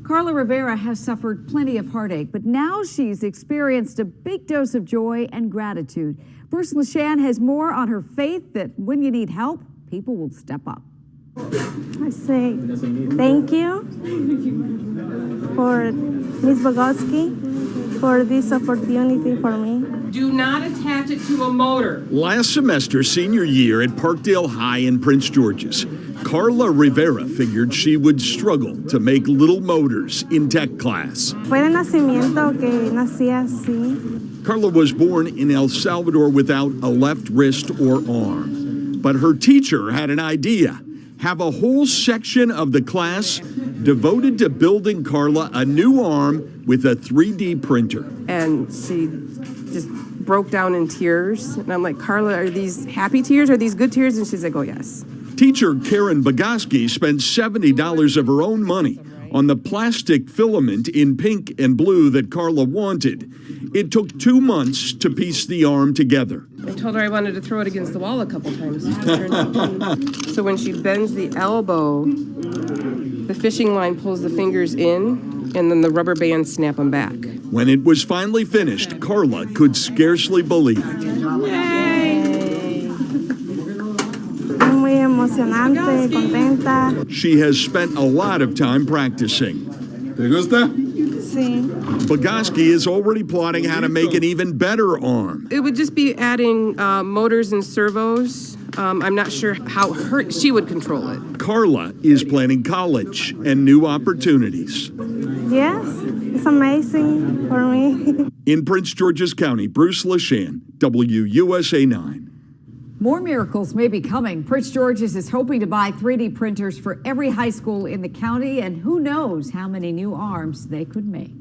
Carla Rivera has suffered plenty of heartache, but now she's experienced a big dose of joy and gratitude. Bruce LaShan has more on her faith that when you need help, people will step up. I say thank you for Ms. Bogoski for this opportunity for me. Do not attach it to a motor. Last semester, senior year at Parkdale High in Prince George's, Carla Rivera figured she would struggle to make little motors in tech class. Fue de nacimiento que nací así. Carla was born in El Salvador without a left wrist or arm. But her teacher had an idea. Have a whole section of the class devoted to building Carla a new arm with a 3D printer. And she just broke down in tears. And I'm like, Carla, are these happy tears? Are these good tears? And she's like, oh, yes. Teacher Karen Bogoski spent $70 of her own money on the plastic filament in pink and blue that Carla wanted. It took 2 months to piece the arm together. I told her I wanted to throw it against the wall a couple times. So when she bends the elbow, the fishing line pulls the fingers in, and then the rubber bands snap them back. When it was finally finished, Carla could scarcely believe it. Muy emocionante, contenta. She has spent a lot of time practicing. ¿Te gusta? Sí. Bogoski is already plotting how to make an even better arm. It would just be adding motors and servos. I'm not sure how she would control it. Carla is planning college and new opportunities. Yes, it's amazing for me. In Prince George's County, Bruce LaShan, WUSA 9. More miracles may be coming. Prince George's is hoping to buy 3D printers for every high school in the county, and who knows how many new arms they could make.